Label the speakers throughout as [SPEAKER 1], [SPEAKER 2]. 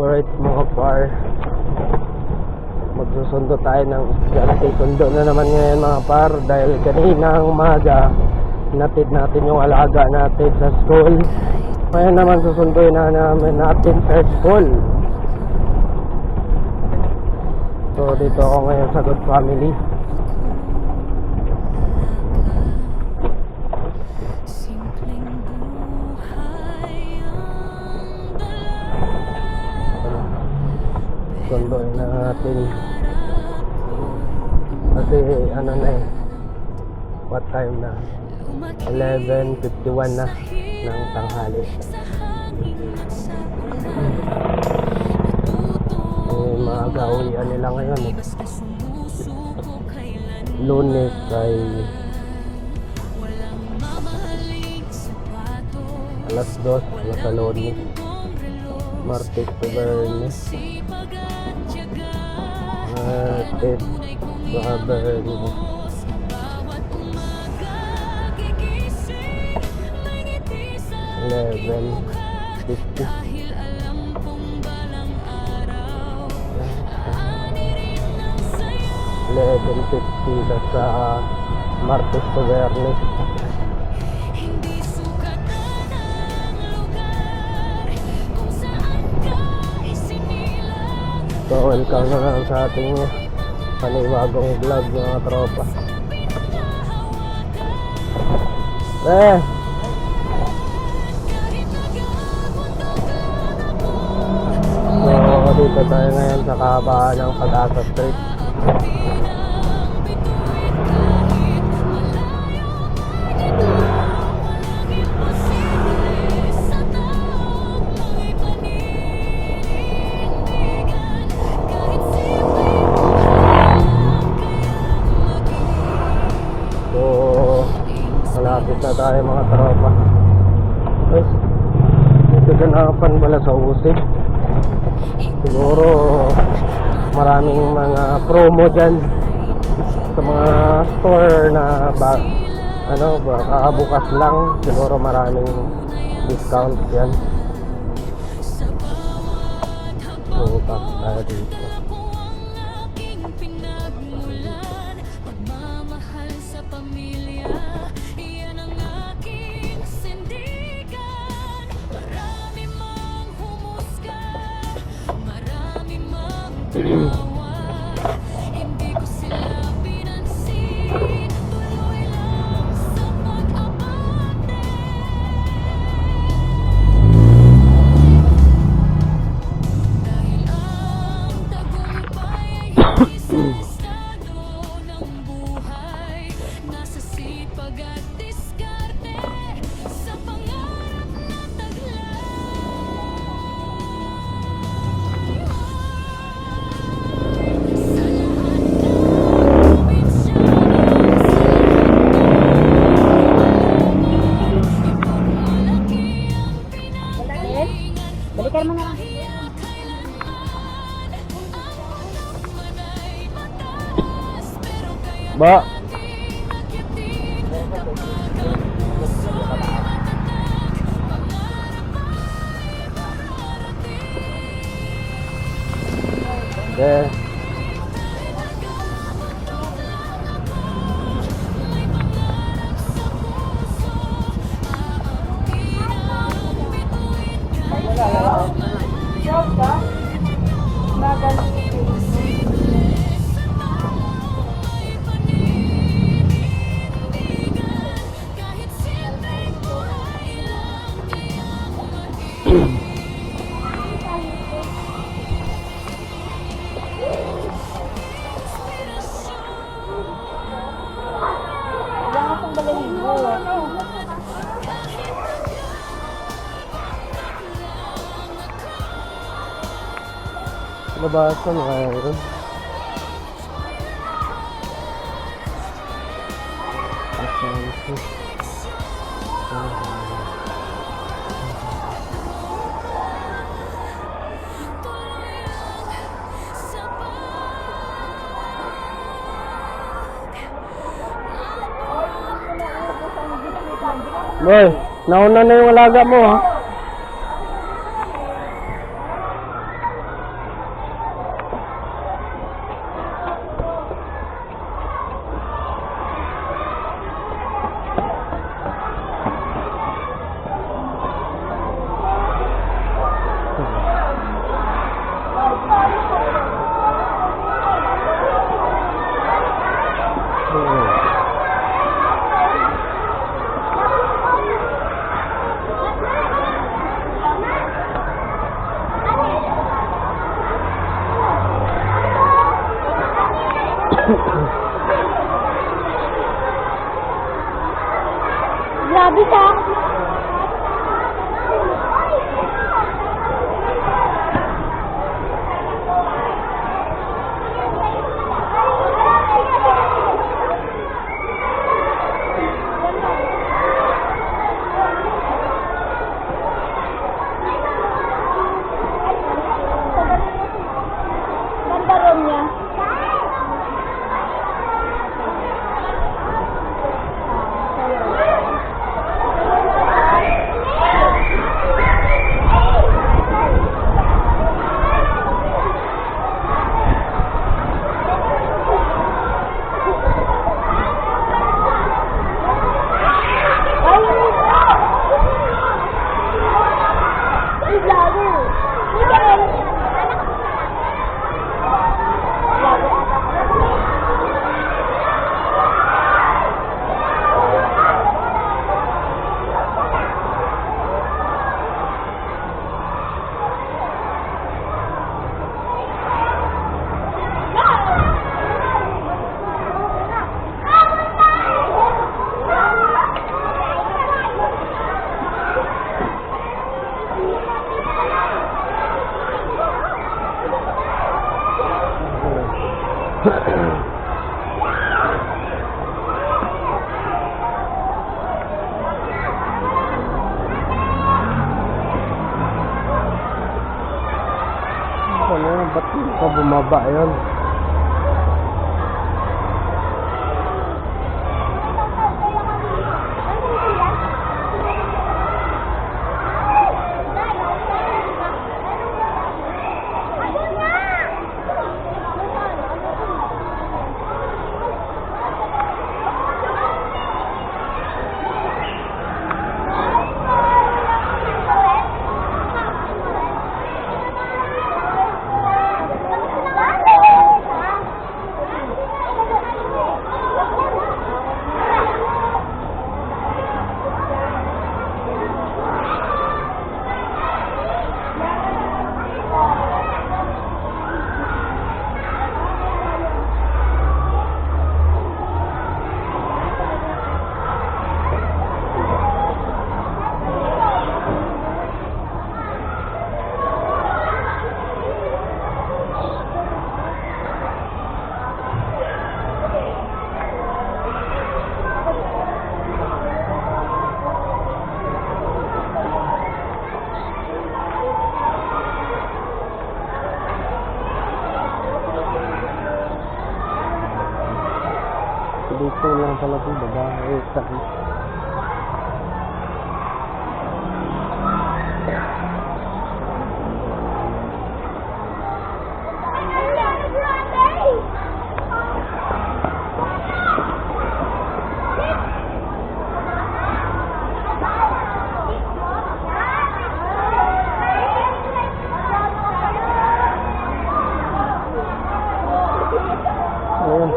[SPEAKER 1] Alright mga par, magsusundo tayo ng estudyante. Sundo na naman ngayon mga par, dahil kaninang umaga natid natin yung alaga natin sa school. Ngayon naman susunduin na namin natin sa school. So dito ako ngayon sa Good Family. Sunduin na natin kasi ano na eh, what time na, 11:51 na ng tanghali. Maaga uwian nila ngayon eh. Lunes ay alas 2 nasa Lunes, Martes to Biyernes, Martes to Biyernes. Eleven 11:50 na sa Martes to Biyernes. So welcome na lang sa ating panibagong vlog mga tropa. So dito tayo ngayon sa kahabaan ng Pag-asa Street. Malapit na tayo mga tropa. Kaganapan pala sa Usig. Siguro maraming mga promo dyan sa mga store na kakabukas lang. Siguro maraming discount yan. Bukas tayo dito.
[SPEAKER 2] Hindi ko sila pinansin, tuloy lang sa pag-abante. Dahil ang tagumpay ay hindi sa estado ng buhay, nasa sipag at diskarte, sa pangarap na taglay.
[SPEAKER 3] Balikan mo na.
[SPEAKER 1] Ba. Okay. Labasan na kaya rin. Boy, nauna na yung alaga mo ha. Ba't hindi pa bumaba yun? Dito lang pala po babae. Ayun.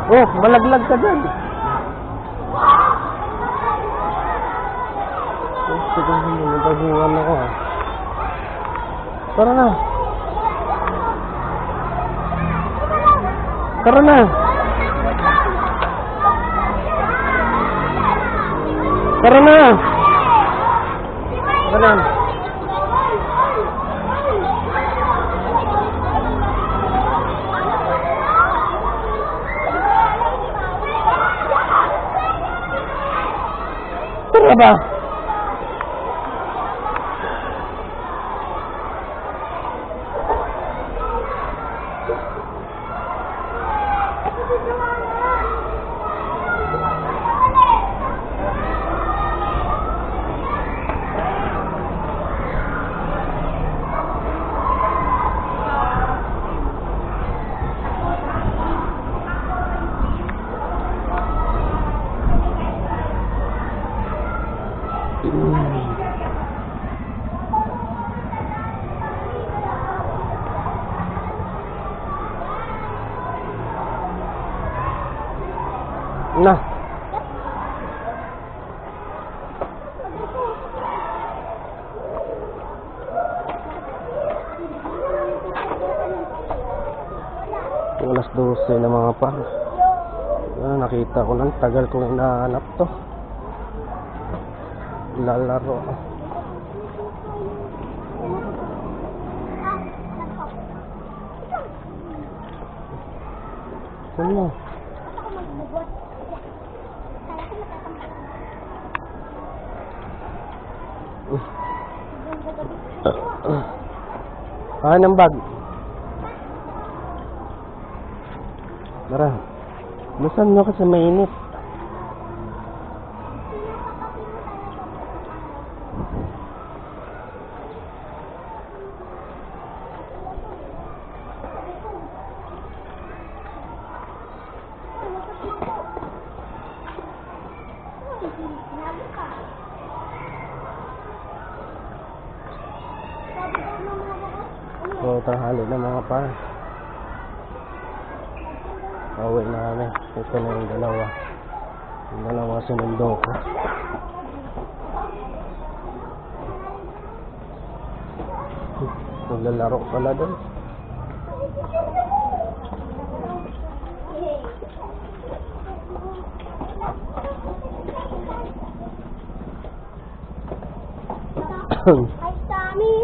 [SPEAKER 1] Oh, malaglag ka dyan. Nagtaguan ako ha. Tara na. Tara na. Tara na. Tara na. Tara ba? Na. Alas 12 na mga par. Nakita ko lang, tagal kong inahanap to. Lalaro. Ano? Ng bag. Tara. Busan mo kasi mainit. So, tanghali na mga par. Pauwi na kami. Ito na yung dalawa. Yung dalawa sinundo ko. Naglalaro pala doon.
[SPEAKER 3] Ay, Sammy!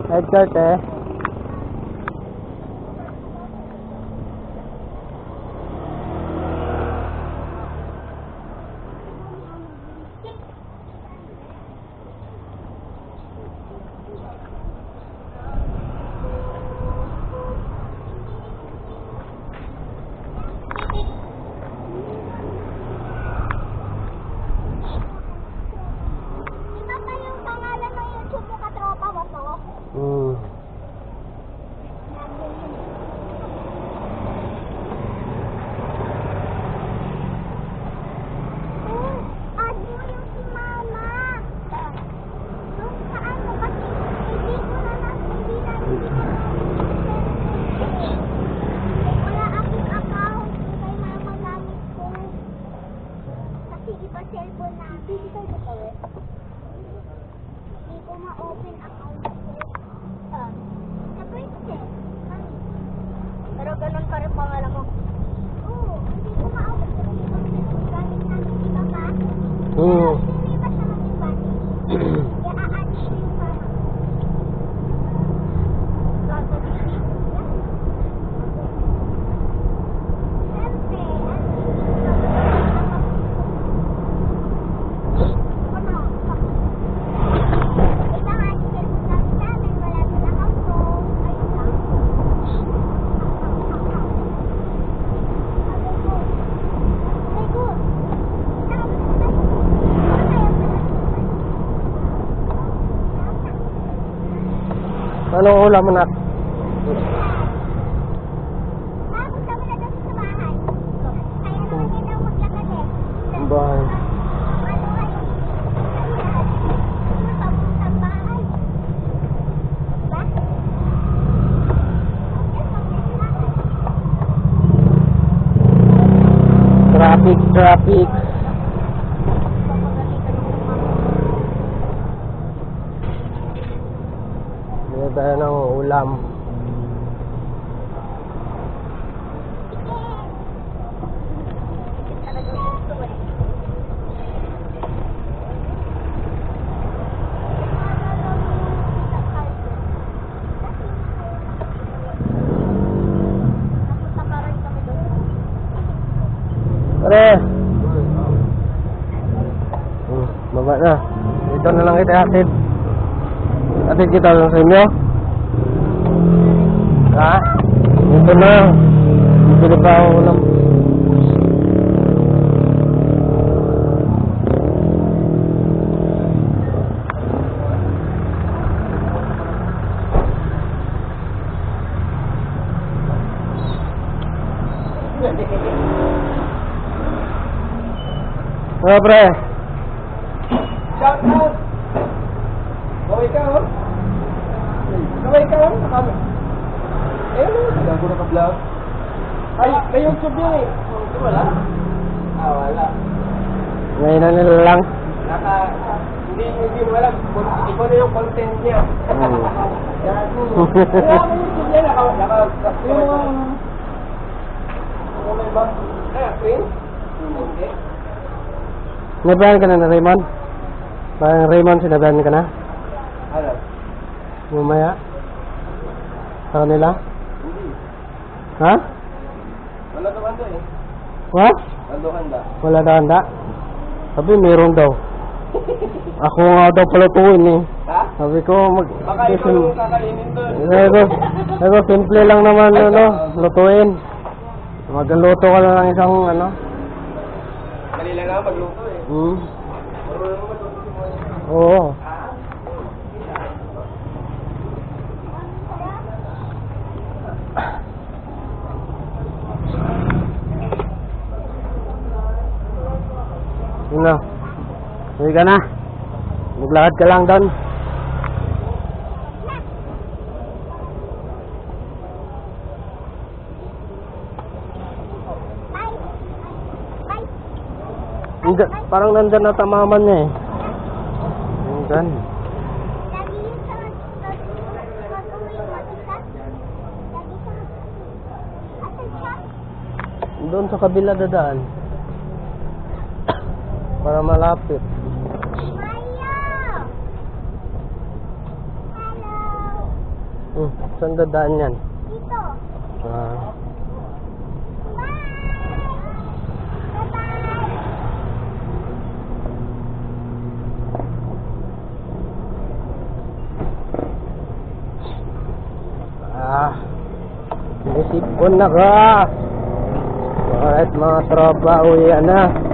[SPEAKER 1] Headshot eh.
[SPEAKER 3] Di ba pa yung pangalan ng YouTube mo, katropa mo to?
[SPEAKER 1] Hmm.
[SPEAKER 3] Add mo yung si Mama. Yung sa ano, kasi hindi ko na hindi na wala akong account kay Mama gamit ko. Kasi iba cellphone na. Hindi kayo gagawin? Hindi ko ma-open account ko. Sa Princess. Pero ganun pa rin pangalan mo? Oo, hindi ko ma-open kasi ibang cellphone gamit namin, di ba ba?
[SPEAKER 1] Hmm.
[SPEAKER 3] Hindi ba siya mag-advantage? Kaya a-add ko yung Mama. Siyempre, ito nga, cellphone namin, wala din account ko. Ayun lang. Sabi ko,
[SPEAKER 1] Anong ulam mo, nak?
[SPEAKER 3] tapos kami na doon sa bahay. Kaya naman yun daw maglakad eh.
[SPEAKER 1] Ang bahay.
[SPEAKER 3] Ano nga yung papuntang bahay. Diba? Yes, maglakad.
[SPEAKER 1] Traffic, traffic. Bili tayo ng ulam. Pare! Baba na. Dito na lang kita atid. Atid kita lang sa inyo. Ha? Dito na. Dito na pa ako ulam. Ano pre?
[SPEAKER 4] Shout out! Kaway ka, oh? Kaway ka, oh? Eh, gago na ka-vlog. Ay, may YouTube yun eh. YouTube wala? Ah, wala.
[SPEAKER 1] Ngayon na nila lang.
[SPEAKER 4] Hindi mo alam. Ikaw na yung content niya. Gago. Wala mo YouTube niya. Ano ba? Kaya, Prince? Hindi.
[SPEAKER 1] Sinabihan ka na na Raymond? Parang Raymond, sinabihan ka na?
[SPEAKER 4] Ano?
[SPEAKER 1] Mamaya? Sa kanila?
[SPEAKER 4] Hindi.
[SPEAKER 1] Ha?
[SPEAKER 4] Wala ka banda eh.
[SPEAKER 1] What?
[SPEAKER 4] Wala handa.
[SPEAKER 1] Wala na handa? Sabi, meron daw. Ako nga daw palutuin eh.
[SPEAKER 4] Ha?
[SPEAKER 1] Sabi ko,
[SPEAKER 4] Baka ikaw yung kakainin doon.
[SPEAKER 1] Sabi ko, simple lang naman, ano, lutuin. Magluto ka lang ng isang, ano.
[SPEAKER 4] Dali lang nga magluto eh. Marunong mo magluto si Moy.
[SPEAKER 1] Oo. Yun na. Uwi ka na. Maglakad ka lang doon. Parang nandyan na tamaman niya eh. Nandyan.
[SPEAKER 3] Lagi yun sa mag-uwi mo, tita? Lagi sa mag-uwi. Asan siya?
[SPEAKER 1] Doon sa kabila dadaan. Para malapit.
[SPEAKER 3] Mario! Hello!
[SPEAKER 1] Saan dadaan yan?
[SPEAKER 3] Dito.
[SPEAKER 1] Ah.
[SPEAKER 3] Bye! Bye-bye!
[SPEAKER 1] Inisip ko na ka. Alright mga tropa, uwi na.